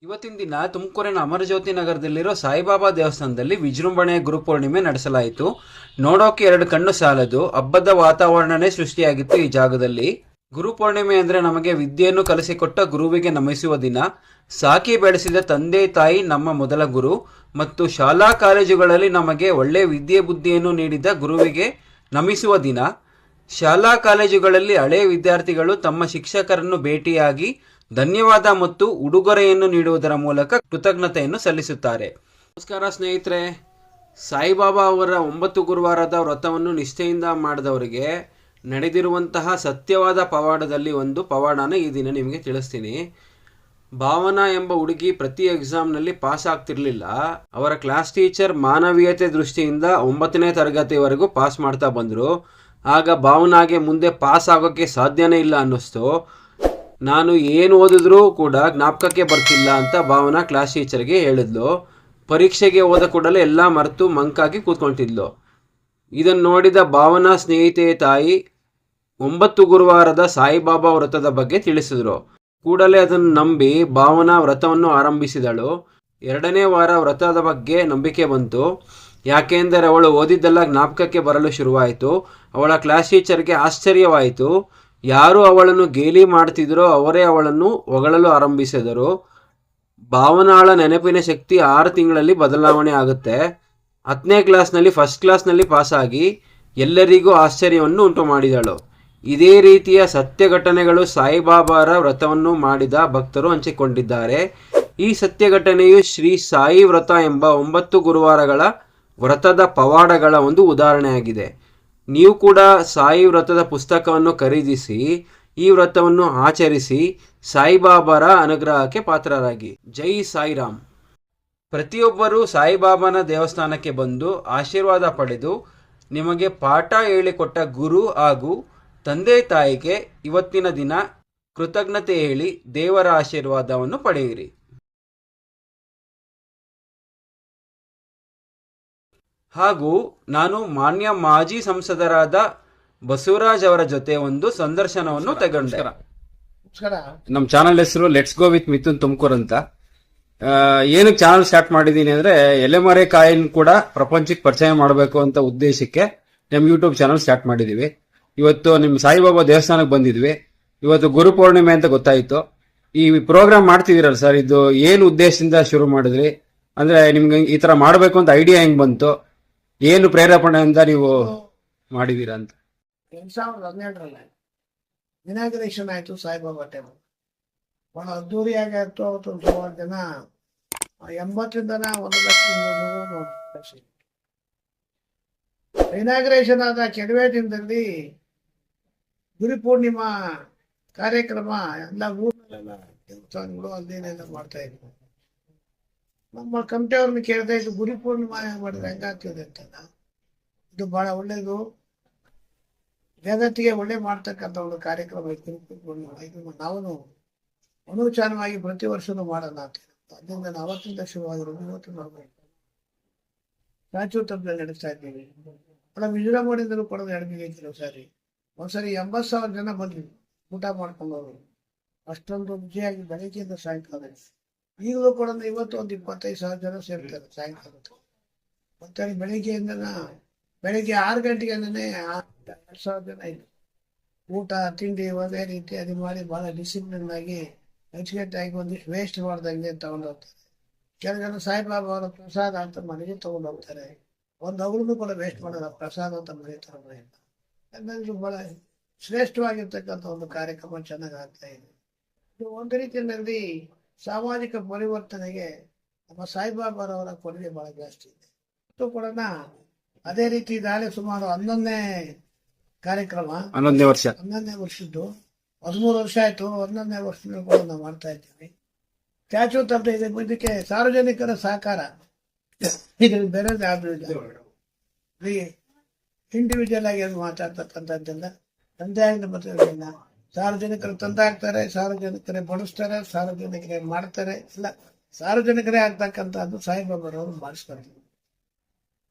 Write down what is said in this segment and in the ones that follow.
ಇವತ್ತಿನ ದಿನ ತುಮಕೂರಿನ ಅಮರಜ್ಯೋತಿ ನಗರದಲ್ಲಿರೋ ಸಾಯಿಬಾಬಾ ದೇವಸ್ಥಾನದಲ್ಲಿ ವಿಜೃಂಭಣೆಯ ಗುರುಪೂರ್ಣಿಮೆ ನಡೆಸಲಾಯಿತು. ನೋಡೋಕೆ ಎರಡು ಕಣ್ಣು ಸಾಲದು, ಹಬ್ಬದ ವಾತಾವರಣನೇ ಸೃಷ್ಟಿಯಾಗಿತ್ತು ಈ ಜಾಗದಲ್ಲಿ. ಗುರುಪೂರ್ಣಿಮೆ ಅಂದ್ರೆ ನಮಗೆ ವಿದ್ಯೆಯನ್ನು ಕಲಿಸಿಕೊಟ್ಟ ಗುರುವಿಗೆ ನಮಿಸುವ ದಿನ. ಸಾಕಿ ಬೆಳೆಸಿದ ತಂದೆ ತಾಯಿ ನಮ್ಮ ಮೊದಲ ಗುರು ಮತ್ತು ಶಾಲಾ ಕಾಲೇಜುಗಳಲ್ಲಿ ನಮಗೆ ಒಳ್ಳೆ ವಿದ್ಯೆ ಬುದ್ಧಿಯನ್ನು ನೀಡಿದ ಗುರುವಿಗೆ ನಮಿಸುವ ದಿನ. ಶಾಲಾ ಕಾಲೇಜುಗಳಲ್ಲಿ ಹಳೆಯ ವಿದ್ಯಾರ್ಥಿಗಳು ತಮ್ಮ ಶಿಕ್ಷಕರನ್ನು ಭೇಟಿಯಾಗಿ ಧನ್ಯವಾದ ಮತ್ತು ಉಡುಗೊರೆಯನ್ನು ನೀಡುವುದರ ಮೂಲಕ ಕೃತಜ್ಞತೆಯನ್ನು ಸಲ್ಲಿಸುತ್ತಾರೆ. ನಮಸ್ಕಾರ ಸ್ನೇಹಿತರೆ, ಸಾಯಿಬಾಬಾ ಅವರ 9 ಗುರುವಾರದ ವ್ರತವನ್ನು ನಿಷ್ಠೆಯಿಂದ ಮಾಡಿದವರಿಗೆ ನಡೆದಿರುವಂತಹ ಸತ್ಯವಾದ ಪವಾಡದಲ್ಲಿ ಒಂದು ಪವಾಡನ ಈ ದಿನ ನಿಮಗೆ ತಿಳಿಸ್ತೀನಿ. ಭಾವನಾ ಎಂಬ ಹುಡುಗಿ ಪ್ರತಿ ಎಕ್ಸಾಮ್ನಲ್ಲಿ ಪಾಸ್ ಆಗ್ತಿರ್ಲಿಲ್ಲ. ಅವರ ಕ್ಲಾಸ್ ಟೀಚರ್ ಮಾನವೀಯತೆ ದೃಷ್ಟಿಯಿಂದ 9ನೇ ತರಗತಿವರೆಗೂ ಪಾಸ್ ಮಾಡ್ತಾ ಬಂದರು. ಆಗ ಭಾವನಾಗೆ ಮುಂದೆ ಪಾಸ್ ಆಗೋಕ್ಕೆ ಸಾಧ್ಯನೇ ಇಲ್ಲ ಅನ್ನಿಸ್ತು. ನಾನು ಏನು ಓದಿದ್ರೂ ಕೂಡ ಜ್ಞಾಪಕಕ್ಕೆ ಬರ್ತಿಲ್ಲ ಅಂತ ಭಾವನಾ ಕ್ಲಾಸ್ ಟೀಚರ್ಗೆ ಹೇಳಿದ್ಲು. ಪರೀಕ್ಷೆಗೆ ಹೋದ ಕೂಡಲೇ ಎಲ್ಲ ಮರೆತು ಮಂಕಾಗಿ ಕೂತ್ಕೊಳ್ತಿದ್ಲು. ಇದನ್ನು ನೋಡಿದ ಭಾವನಾ ಸ್ನೇಹಿತೆಯ ತಾಯಿ 9 ಗುರುವಾರದ ಸಾಯಿಬಾಬಾ ವ್ರತದ ಬಗ್ಗೆ ತಿಳಿಸಿದ್ರು. ಕೂಡಲೇ ಅದನ್ನು ನಂಬಿ ಭಾವನಾ ವ್ರತವನ್ನು ಆರಂಭಿಸಿದಳು. 2ನೇ ವಾರ ವ್ರತದ ಬಗ್ಗೆ ನಂಬಿಕೆ ಬಂತು. ಯಾಕೆಂದರೆ ಅವಳು ಓದಿದ್ದೆಲ್ಲ ಜ್ಞಾಪಕಕ್ಕೆ ಬರಲು ಶುರುವಾಯಿತು. ಅವಳ ಕ್ಲಾಸ್ ಟೀಚರ್ಗೆ ಆಶ್ಚರ್ಯವಾಯಿತು. ಯಾರು ಅವಳನ್ನು ಗೇಲಿ ಮಾಡ್ತಿದ್ರೋ ಅವರೇ ಅವಳನ್ನು ಹೊಗಳಲು ಆರಂಭಿಸಿದರು. ಭಾವನಾಳ ನೆನಪಿನ ಶಕ್ತಿ 6 ತಿಂಗಳಲ್ಲಿ ಬದಲಾವಣೆ ಆಗುತ್ತೆ. 10ನೇ ಕ್ಲಾಸ್ನಲ್ಲಿ ಫಸ್ಟ್ ಕ್ಲಾಸ್ನಲ್ಲಿ ಪಾಸಾಗಿ ಎಲ್ಲರಿಗೂ ಆಶ್ಚರ್ಯವನ್ನು ಉಂಟು ಮಾಡಿದಳು. ಇದೇ ರೀತಿಯ ಸತ್ಯ ಘಟನೆಗಳು ಸಾಯಿಬಾಬಾರ ವ್ರತವನ್ನು ಮಾಡಿದ ಭಕ್ತರು ಹಂಚಿಕೊಂಡಿದ್ದಾರೆ. ಈ ಸತ್ಯ ಘಟನೆಯು ಶ್ರೀ ಸಾಯಿ ವ್ರತ ಎಂಬ 9 ಗುರುವಾರಗಳ ವ್ರತದ ಪವಾಡಗಳ ಒಂದು ಉದಾಹರಣೆಯಾಗಿದೆ. ನೀವು ಕೂಡ ಸಾಯಿ ವ್ರತದ ಪುಸ್ತಕವನ್ನು ಖರೀದಿಸಿ ಈ ವ್ರತವನ್ನು ಆಚರಿಸಿ ಸಾಯಿಬಾಬಾರ ಅನುಗ್ರಹಕ್ಕೆ ಪಾತ್ರರಾಗಿ. ಜೈ ಸಾಯಿರಾಮ್. ಪ್ರತಿಯೊಬ್ಬರೂ ಸಾಯಿಬಾಬಾನ ದೇವಸ್ಥಾನಕ್ಕೆ ಬಂದು ಆಶೀರ್ವಾದ ಪಡೆದು ನಿಮಗೆ ಪಾಠ ಹೇಳಿಕೊಟ್ಟ ಗುರು ಹಾಗೂ ತಂದೆ ತಾಯಿಗೆ ಇವತ್ತಿನ ದಿನ ಕೃತಜ್ಞತೆ ಹೇಳಿ ದೇವರ ಆಶೀರ್ವಾದವನ್ನು ಪಡೆಯಿರಿ. ಹಾಗೂ ನಾನು ಮಾನ್ಯ ಮಾಜಿ ಸಂಸದರಾದ ಬಸವರಾಜ್ ಅವರ ಜೊತೆ ಒಂದು ಸಂದರ್ಶನವನ್ನು ತಗೊಂಡೆ. ನಮ್ಮ ಚಾನಲ್ ಹೆಸರು let's go with Mithun Tumakuru ಅಂತ. ಏನಕ್ಕೆ ಚಾನಲ್ ಸ್ಟಾರ್ಟ್ ಮಾಡಿದೀನಿ ಅಂದ್ರೆ ಎಲೆಮರೆ ಕಾಯಿನ್ ಕೂಡ ಪ್ರಪಂಚಕ್ಕೆ ಪರಿಚಯ ಮಾಡಬೇಕು ಅಂತ ಉದ್ದೇಶಕ್ಕೆ ನಮ್ಮ ಯೂಟ್ಯೂಬ್ ಚಾನಲ್ ಸ್ಟಾರ್ಟ್ ಮಾಡಿದೀವಿ. ಇವತ್ತು ನಿಮ್ಮ ಸಾಯಿಬಾಬಾ ದೇವಸ್ಥಾನಕ್ಕೆ ಬಂದಿದ್ವಿ. ಇವತ್ತು ಗುರುಪೂರ್ಣಿಮೆ ಅಂತ ಗೊತ್ತಾಯ್ತು. ಈ ಪ್ರೋಗ್ರಾಮ್ ಮಾಡ್ತಿದ್ದೀರಲ್ಲ ಸರ್, ಇದು ಏನು ಉದ್ದೇಶದಿಂದ ಶುರು ಮಾಡಿದ್ರಿ? ಅಂದ್ರೆ ನಿಮ್ಗೆ ಈ ತರ ಮಾಡಬೇಕು ಅಂತ ಐಡಿಯಾ ಹೆಂಗ್ ಬಂತು? ಏನು ಪ್ರೇರೇಪಣೆಯಿಂದ ನೀವು ಮಾಡಿದೀರಾ ಅಂತ? 2017ರಲ್ಲಿ ಇನಾಗ್ರೇಷನ್ ಆಯ್ತು ಸಾಯಿಬಾಬಾ ಟೆಂಪಲ್. ಬಹಳ ಅದ್ದೂರಿಯಾಗಿ ಆಯ್ತು. ಅವತ್ತು ಸುಮಾರು ಜನ 80ರಿಂದ 1 ಲಕ್ಷ ಇನಾಗ್ರೇಷನ್ ಆದ ಕೆಲವೇ ದಿನದಲ್ಲಿ ಗುರುಪೂರ್ಣಿಮಾ ಕಾರ್ಯಕ್ರಮ ಎಲ್ಲ ಊರಲ್ಲೆಲ್ಲ ದೇವಸ್ಥಾನಗಳು ಅಲ್ಲೇನೆಲ್ಲ ಮಾಡ್ತಾ ಇದ್ರು. ನಮ್ಮ ಕಮಿಟಿಯವ್ರನ್ನ ಕೇಳ್ತಾ ಇದ್ದು ಗುರುಪೂರ್ಣಿಮಾ ಮಾಡಿದ್ರೆ ಹೆಂಗಾಗ್ತದೆ ಅಂತ. ಇದು ಬಹಳ ಒಳ್ಳೇದು, ಜಗತ್ತಿಗೆ ಒಳ್ಳೆ ಮಾಡ್ತಕ್ಕಂಥ ಒಂದು ಕಾರ್ಯಕ್ರಮ ಗುರುಪೂರ್ಣಿಮಾ. ಇದು ನಾವು ಅನುಚಾರವಾಗಿ ಪ್ರತಿ ವರ್ಷನೂ ಮಾಡೋಣ ಅಂತ. ಅದರಿಂದ ನಾವು ಅವತ್ತಿಂದ ಶುರುವಾಗಿರೋದು ಇವತ್ತು ನಾವು ಶಾಶ್ವತದಲ್ಲಿ ನಡೆಸ್ತಾ ಇದ್ದೀವಿ. ಬಹಳ ವಿಜೃಂಭಣೆಯಿಂದಲೂ ಕೂಡ ನಡೆದಿದೆ. ಕೆಲವು ಸಾರಿ ಒಂದ್ಸರಿ 80,000 ಜನ ಬಂದ್ವಿ ಊಟ ಮಾಡ್ಕೊಂಡವರು. ಅಷ್ಟೊಂದು ರುಚಿಯಾಗಿ ಬೆಳಗ್ಗೆಯಿಂದ ಸಾಯಂಕಾಲ. ಈಗಲೂ ಕೂಡ ಇವತ್ತು ಒಂದು 25,000 ಜನ ಸೇರ್ತಾರೆ ಸಾಯಂಕಾಲ. ಮತ್ತೆ ಬೆಳಿಗ್ಗೆ 6 ಗಂಟೆಗೆ 2,000 ಜನ ಇದೆ. ಊಟ ತಿಂಡಿ ಒಂದೇ ರೀತಿ ಅದು ಮಾಡಿ ಬಹಳ ಡಿಸಿಪ್ಲಿನ್ ಆಗಿ ಅಚ್ಚುಕಟ್ಟಾಗಿ ಒಂದಿಷ್ಟು ವೇಸ್ಟ್ ಮಾಡ್ದಂಗೆ ತಗೊಂಡು ಹೋಗ್ತಾರೆ. ಕೆಲವು ಜನ ಸಾಯಿಬಾಬಾ ಅವರ ಪ್ರಸಾದ ಅಂತ ಮನೆಗೆ ತಗೊಂಡು ಹೋಗ್ತಾರೆ. ಒಂದು ಅವ್ರನ್ನೂ ಕೂಡ ವೇಸ್ಟ್ ಮಾಡೋಲ್ಲ, ಪ್ರಸಾದ ಅಂತ ಮನೆ ತಗೊಂಡಿಲ್ಲ. ಹಂಗಾಗಿ ಬಹಳ ಶ್ರೇಷ್ಠವಾಗಿರ್ತಕ್ಕಂಥ ಒಂದು ಕಾರ್ಯಕ್ರಮ ಚೆನ್ನಾಗಿ ಆಗ್ತಾ ಇದೆ. ಇದು ಒಂದು ರೀತಿಯಲ್ಲಿ ಸಾಮಾಜಿಕ ಪರಿವರ್ತನೆಗೆ ನಮ್ಮ ಸಾಯಿಬಾಬಾರವರ ಕೊಡುಗೆ ಬಹಳ ಜಾಸ್ತಿ ಇದೆ. ಮತ್ತು ಕೂಡ ಅದೇ ರೀತಿ ನಾಳೆ ಸುಮಾರು 11ನೇ ಕಾರ್ಯಕ್ರಮ, 11ನೇ ವರ್ಷದ್ದು. 13 ವರ್ಷ ಆಯ್ತು. 11ನೇ ವರ್ಷದಿಂದ ಕೂಡ ನಾವು ಮಾಡ್ತಾ ಇದ್ದೀವಿ. ಶಾಶ್ವತ ಇದಕ್ಕೆ ಸಾರ್ವಜನಿಕರ ಸಹಕಾರ ಇದ್ರಲ್ಲಿ ಬೇರೆ ಯಾವ್ದು ಇಂಡಿವಿಜುವಲ್ ಆಗಿ ಅದು ಮಾತಾಡ್ತಕ್ಕಂಥದ್ದೆಲ್ಲ ತಂದೆ ಆಗಿನ ಮತಗಳನ್ನ ಸಾರ್ವಜನಿಕರು ತಂದೆ ಆಗ್ತಾರೆ, ಸಾರ್ವಜನಿಕರೇ ಬಡಿಸ್ತಾರೆ, ಸಾರ್ವಜನಿಕರೇ ಮಾಡ್ತಾರೆ. ಇಲ್ಲ, ಸಾರ್ವಜನಿಕರೇ ಆಗ್ತಕ್ಕಂಥದ್ದು ಸಾಯಿಬಾಬಾರವರು ಮಾಡಿಸ್ತಾರೆ.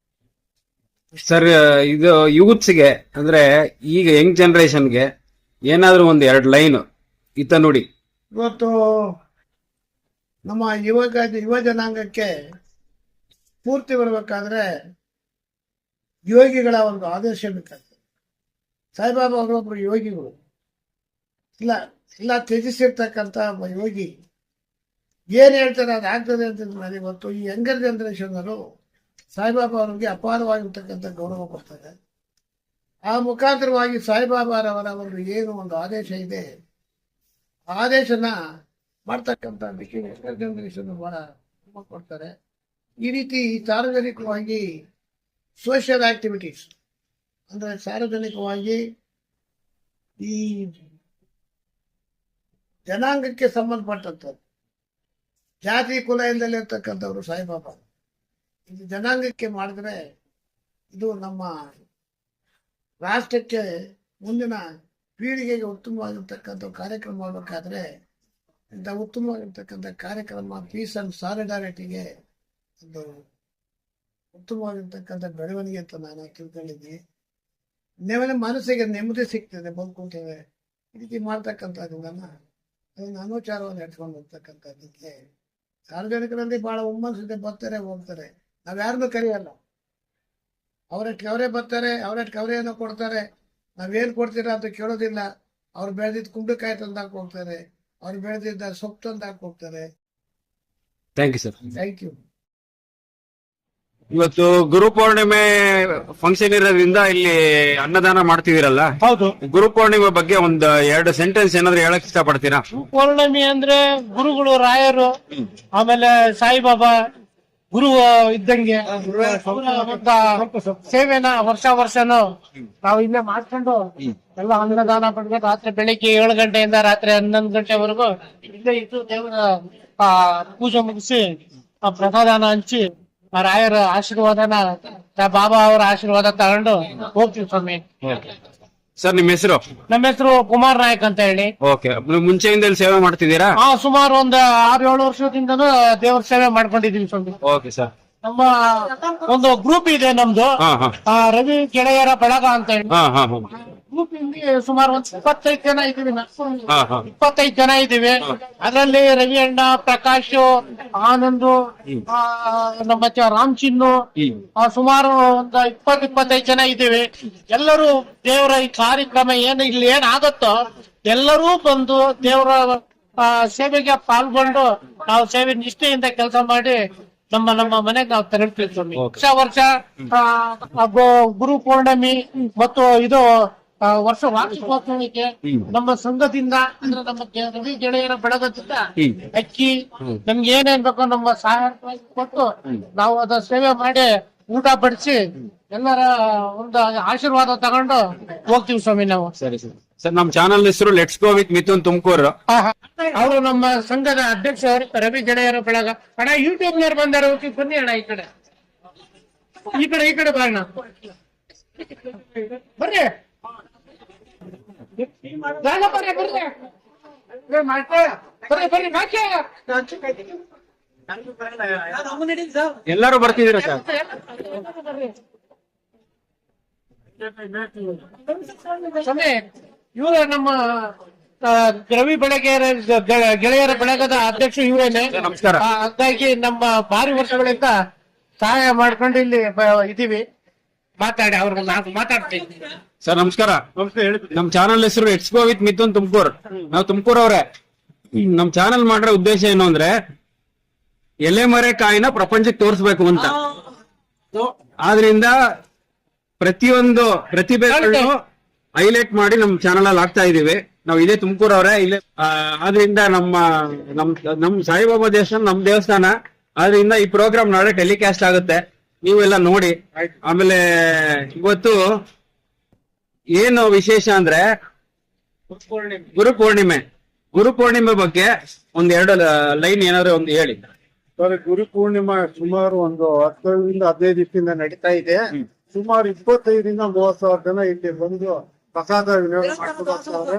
ಸರ್, ಇದು ಯೂತ್ಸ್ಗೆ ಅಂದ್ರೆ ಈಗ ಯಂಗ್ ಜನರೇಷನ್ಗೆ ಏನಾದ್ರೂ 1-2 ಲೈನ್ ಇತ್ತ ನೋಡಿ. ಇವತ್ತು ನಮ್ಮ ಯುವ ಜನಾಂಗಕ್ಕೆ ಸ್ಫೂರ್ತಿ ಬರಬೇಕಾದ್ರೆ ಯೋಗಿಗಳ ಒಂದು ಆದೇಶ ಬೇಕಾಗ್ತದೆ. ಸಾಯಿಬಾಬಾ ಅವರೊಬ್ಬರು ಯೋಗಿಗಳು, ಇಲ್ಲ ತ್ಯಜಿಸಿರ್ತಕ್ಕಂಥ ಒಬ್ಬ ಯೋಗಿ ಏನ್ ಹೇಳ್ತಾರೆ ಅದು ಆಗ್ತದೆ ಅಂತ ನನಗೆ ಗೊತ್ತು. ಈ ಯಂಗರ್ ಜನರೇಷನ್ನರು ಸಾಯಿಬಾಬಾ ಅವರಿಗೆ ಅಪಾರವಾಗಿರ್ತಕ್ಕಂಥ ಗೌರವ ಕೊಡ್ತಾರೆ. ಆ ಮುಖಾಂತರವಾಗಿ ಸಾಯಿಬಾಬಾರವರ ಒಂದು ಏನು ಒಂದು ಆದೇಶ ಇದೆ, ಆದೇಶನ ಮಾಡ್ತಕ್ಕಂಥ ಯಂಗರ್ ಜನರೇಷನ್ ಬಹಳ ಕೊಡ್ತಾರೆ. ಈ ರೀತಿ ಸಾರ್ವಜನಿಕವಾಗಿ ಸೋಷಿಯಲ್ ಆಕ್ಟಿವಿಟೀಸ್ ಅಂದ್ರೆ ಸಾರ್ವಜನಿಕವಾಗಿ ಈ ಜನಾಂಗಕ್ಕೆ ಸಂಬಂಧಪಟ್ಟಂಥದ್ದು, ಜಾತಿ ಕುಲ ಇಲ್ಲದಲ್ಲಿರ್ತಕ್ಕಂಥವ್ರು ಸಾಯಿಬಾಬಾ ಇದು ಜನಾಂಗಕ್ಕೆ ಮಾಡಿದ್ರೆ ಇದು ನಮ್ಮ ರಾಷ್ಟ್ರಕ್ಕೆ ಮುಂದಿನ ಪೀಳಿಗೆಗೆ ಉತ್ತಮವಾಗಿರ್ತಕ್ಕಂಥ ಕಾರ್ಯಕ್ರಮ ಮಾಡಬೇಕಾದ್ರೆ ಇಂಥ ಉತ್ತಮವಾಗಿರ್ತಕ್ಕಂಥ ಕಾರ್ಯಕ್ರಮ ಪೀಸ್ ಅಂಡ್ ಸಾಲಿಡಾರಿಟಿಗೆ ಒಂದು ಉತ್ತಮವಾಗಿರ್ತಕ್ಕಂಥ ಬೆಳವಣಿಗೆ ಅಂತ ನಾನು ತಿಳ್ಕೊಂಡಿದ್ದೀನಿ. ಮನಸ್ಸಿಗೆ ನೆಮ್ಮದಿ ಸಿಗ್ತದೆ, ಬದುಕುಂತೇವೆ ಈ ರೀತಿ ಮಾಡ್ತಕ್ಕಂಥದ್ದನ್ನ ಅದನ್ನು ಅನುಚಾರವನ್ನು ಇಟ್ಕೊಂಡು ಹೋಗ್ತಕ್ಕಂಥದ್ದಕ್ಕೆ ಸಾರ್ವಜನಿಕರಲ್ಲಿ ಬಹಳ ಹುಮ್ಮನ್ಸಿದೆ, ಬರ್ತಾರೆ ಹೋಗ್ತಾರೆ. ನಾವ್ ಯಾರನ್ನೂ ಕರೆಯಲ್ಲ, ಅವರಕ್ಕೆ ಅವರೇ ಬರ್ತಾರೆ, ಅವರಕ್ಕೆ ಅವರೇನೋ ಕೊಡ್ತಾರೆ. ನಾವೇನ್ ಕೊಡ್ತೀರಾ ಅಂತ ಕೇಳೋದಿಲ್ಲ. ಅವ್ರು ಬೆಳೆದಿದ್ದ ಕುಂಬಳಕಾಯಿ ತಂದಾಕ್ ಹೋಗ್ತಾರೆ, ಅವ್ರು ಬೆಳೆದಿದ್ದ ಸೊಪ್ಪು ತಂದಾಕ್ ಹೋಗ್ತಾರೆ. Thank you sir. Thank you. ಇವತ್ತು ಗುರು ಪೂರ್ಣಿಮೆ ಫಂಕ್ಷನ್ ಇರೋದ್ರಿಂದ ಇಲ್ಲಿ ಅನ್ನದಾನ ಮಾಡ್ತಿದಿರಲ್ಲ, ಹೌದು. ಗುರು ಪೂರ್ಣಿಮೆ ಬಗ್ಗೆ ಒಂದ್ 2 ಸೆಂಟೆನ್ಸ್ ಏನಾದ್ರು ಹೇಳಕ್ ಇಷ್ಟಪಡ್ತೀರಾ? ಪೌರ್ಣಮಿ ಅಂದ್ರೆ ಗುರುಗಳು, ರಾಯರು, ಆಮೇಲೆ ಸಾಯಿಬಾಬಾ ಗುರು ಇದ್ದಂಗೆ ಅವ್ರ ಒಂದು ಸೇವೆನ ವರ್ಷನೂ ನಾವು ಇಲ್ಲೇ ಮಾಡ್ಕೊಂಡು ಎಲ್ಲ ಅನ್ನದಾನ ಪಡ್ಕೊಂಡು ರಾತ್ರಿ ಬೆಳಿಗ್ಗೆ 7 ಗಂಟೆಯಿಂದ ರಾತ್ರಿ 11 ಗಂಟೆವರೆಗೂ ಇಲ್ಲೇ ಇದ್ದು ದೇವರ ಪೂಜೆ ಮುಗಿಸಿ ಆ ಪ್ರಸಾದನ ಹಂಚಿ ಆ ರಾಯರ ಆಶೀರ್ವಾದನ ಬಾಬಾ ಅವರ ಆಶೀರ್ವಾದ ತಗೊಂಡು ಹೋಗ್ತೀವಿ ಸ್ವಾಮಿ. ಸರ್ ನಿಮ್ಮ ಹೆಸರು? ನಮ್ಮ ಹೆಸರು ಕುಮಾರ್ ನಾಯಕ್ ಅಂತ ಹೇಳಿ. ಓಕೆ, ಮುಂಚೆಯಿಂದ ಇಲ್ಲಿ ಸೇವೆ ಮಾಡ್ತಿದ್ದೀರಾ? ಸುಮಾರು ಒಂದು 6-7 ವರ್ಷದಿಂದನೂ ದೇವ್ರ ಸೇವೆ ಮಾಡ್ಕೊಂಡಿದೀವಿ ಸ್ವಾಮಿ. Okay sir. ನಮ್ಮ ಒಂದು ಗ್ರೂಪ್ ಇದೆ ನಮ್ದು, ರವಿ ಗೆಳೆಯರ ಬಳಗ ಅಂತ ಹೇಳಿ. ಗ್ರೂಪ್ ಇಂದ ಸುಮಾರು ಒಂದು 25 ಜನ ಇದೀವಿ. 25 ಜನ ಇದೀವಿ. ಅದರಲ್ಲಿ ರವಿ ಅಣ್ಣ, ಪ್ರಕಾಶ್, ಆನಂದ್, ನಮ್ಮ ರಾಮ್ ಚಿನ್ನು, ಸುಮಾರು ಒಂದು 20-25 ಜನ ಇದೀವಿ. ಎಲ್ಲರೂ ದೇವರ ಈ ಕಾರ್ಯಕ್ರಮ ಇಲ್ಲಿ ಏನಾಗುತ್ತೋ ಎಲ್ಲರೂ ಬಂದು ದೇವರ ಸೇವೆಗೆ ಪಾಲ್ಗೊಂಡು ನಾವು ಸೇವೆ ನಿಷ್ಠೆಯಿಂದ ಕೆಲಸ ಮಾಡಿ ನಮ್ಮ ಮನೆಗೆ ನಾವು ತೆರಳ್ತೀವಿ. ವರ್ಷ ಗುರು ಪೌರ್ಣಮಿ ಮತ್ತು ಇದು ವರ್ಷ ವಾರ್ಷಿಕೋತ್ಸವಕ್ಕೆ ನಮ್ಮ ಸಂಘದಿಂದ ಅಂದ್ರೆ ನಮ್ಮ ರವಿ ಗೆಳೆಯರ ಬಳಗದಿಂದ ಅಕ್ಕಿ ನಮ್ಗೆ ಏನೇನ್ ಬೇಕೋ ನಮ್ಮ ಸಹಾಯ ಕೊಟ್ಟು ನಾವು ಅದ ಸೇವೆ ಮಾಡಿ ಊಟ ಬಡಿಸಿ ಎಲ್ಲರ ಒಂದು ಆಶೀರ್ವಾದ ತಗೊಂಡು ಹೋಗ್ತೀವಿ ಸ್ವಾಮಿ ನಾವು. ಸರಿ ಸರ್. ಸರ್ ನಮ್ಮ ಚಾನಲ್ ಹೆಸರು let's go with Mithun Tumakuru. ಅವರು ನಮ್ಮ ಸಂಘದ ಅಧ್ಯಕ್ಷ ರವಿ ಗೆಳೆಯರ ಬಳಗ. ಅಣ್ಣ ಯೂಟ್ಯೂಬ್ ನವ್ರು ಬಂದಾರ, ಬನ್ನಿ ಅಣ್ಣ ಈ ಕಡೆ ಬಾಣ ಬರ್ರಿ. ಎಲ್ಲರೂ ಬರ್ತಿದ್ದೀರಾ ಸರ್? ಇವ್ರ ನಮ್ಮ ರವಿ ಗೆಳೆಯರ ಬಳಗದ ಅಧ್ಯಕ್ಷ ಇವರೇನೆ. ನಮಸ್ಕಾರ. ಹಾಗಾಗಿ ನಮ್ಮ ಭಾರಿ ವರ್ಷಗಳಿಂದ ಸಹಾಯ ಮಾಡ್ಕೊಂಡು ಇಲ್ಲಿ ಇದೀವಿ. ಮಾತಾಡಿ ಅವ್ರ ಮಾತಾಡ್ತೀನಿ. ಸರ್ ನಮಸ್ಕಾರ. ನಮ್ ಚಾನಲ್ ಹೆಸರು let's go with Mithun Tumakuru. ನಾವು ತುಮಕೂರು ಅವ್ರೆ. ನಮ್ ಚಾನಲ್ ಮಾಡೋ ಉದ್ದೇಶ ಏನು ಅಂದ್ರೆ ಎಲೆಮರೆ ಕಾಯಿನ ಪ್ರಪಂಚಕ್ಕೆ ತೋರಿಸ್ಬೇಕು ಅಂತ. ಆದ್ರಿಂದ ಪ್ರತಿಯೊಂದು ಪ್ರತಿಭೆಗಳನ್ನು ಹೈಲೈಟ್ ಮಾಡಿ ನಮ್ ಚಾನಲ್ ಅಲ್ಲಿ ಹಾಕ್ತಾ ಇದೀವಿ. ನಾವು ಇದೇ ತುಮಕೂರು ಅವ್ರೆ. ಇಲ್ಲೇ ಆದ್ರಿಂದ ನಮ್ ಸಾಯಿಬಾಬಾ ದೇವಸ್ಥಾನ ನಮ್ ದೇವಸ್ಥಾನ. ಆದ್ರಿಂದ ಈ ಪ್ರೋಗ್ರಾಮ್ ನಾಳೆ ಟೆಲಿಕಾಸ್ಟ್ ಆಗುತ್ತೆ, ನೀವೆಲ್ಲ ನೋಡಿ. ಆಮೇಲೆ ಇವತ್ತು ಏನು ವಿಶೇಷ ಅಂದ್ರೆ ಗುರು ಪೂರ್ಣಿಮೆ ಬಗ್ಗೆ 1-2 ಲೈನ್ ಏನಾದ್ರು ಒಂದು ಹೇಳಿ. ಗುರು ಪೂರ್ಣಿಮಾ ಸುಮಾರು ಒಂದು 10-15 ದಿವಸದಿಂದ ನಡೀತಾ ಇದೆ. ಸುಮಾರು 25-30 ಜನ ಇಲ್ಲಿ ಬಂದು ಪ್ರಸಾದ ವಿನಿಯೋಗ ಮಾಡ್ತಾರೆ.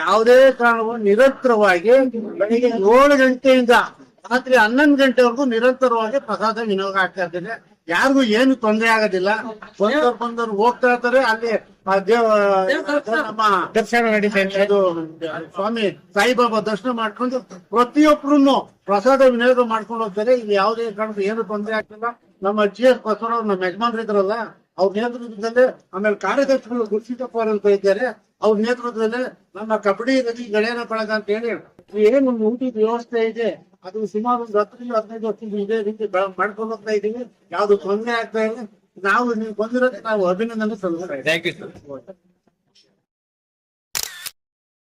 ಯಾವುದೇ ಕಾರಣವೂ ನಿರಂತರವಾಗಿ ಬೆಳಿಗ್ಗೆ 7 ಗಂಟೆಯಿಂದ ರಾತ್ರಿ 11 ಗಂಟೆವರೆಗೂ ನಿರಂತರವಾಗಿ ಪ್ರಸಾದ ವಿನಿಯೋಗ ಆಗ್ತಾ ಇದ್ದೇನೆ. ಯಾರಿಗೂ ಏನು ತೊಂದರೆ ಆಗೋದಿಲ್ಲ. ಬಂದವ್ರು ಹೋಗ್ತಾ ಇರ್ತಾರೆ. ಅಲ್ಲಿ ಆ ನಮ್ಮ ದರ್ಶನ ನಡೀತಾ ಇದೆ. ಇದು ಸ್ವಾಮಿ ಸಾಯಿಬಾಬಾ ದರ್ಶನ ಮಾಡ್ಕೊಂಡು ಪ್ರತಿಯೊಬ್ಬರು ಪ್ರಸಾದ ವಿನಿಯೋಗ ಮಾಡ್ಕೊಂಡು ಹೋಗ್ತಾರೆ. ಇಲ್ಲಿ ಯಾವುದೇ ಕಾರಣಕ್ಕೂ ಏನು ತೊಂದರೆ ಆಗ್ತಿಲ್ಲ. ನಮ್ಮ GS ಬಸವರಾವ್ ನಮ್ಮ ಯಜಮಾನ್ರು ಇದ್ರಲ್ಲ, ಅವ್ರ ನೇತೃತ್ವದಲ್ಲೇ, ಆಮೇಲೆ ಕಾರ್ಯದರ್ಶಿಗಳು ಗುರುಸಿದ್ದಪ್ಪ ಅಂತ ಇದ್ದಾರೆ, ಅವ್ರ ನೇತೃತ್ವದಲ್ಲೇ ನಮ್ಮ ಕಬಡ್ಡಿ ರವಿ ಗೆಳೆಯರ ಬಳಗ ಅಂತ ಹೇಳಿ ಏನು ಊಟದ ವ್ಯವಸ್ಥೆ ಇದೆ ಅದು ಸುಮಾರು ಒಂದು 10-15 ವರ್ಷದಿಂದ ಇದೇ ರೀತಿ ಮಾಡ್ಕೊಂಡು ಹೋಗ್ತಾ ಇದೀವಿ. ಯಾವ್ದು ತೊಂದರೆ ಆಗ್ತಾ ಇಲ್ಲ. ನಾವು ನೀವು ಬಂದಿರೋದಕ್ಕೆ ನಾವು ಅಭಿನಂದನೆ ಸಲ್ಲಿಸ್ತಾ ಇದ್ದೀವಿ. Thank you sir.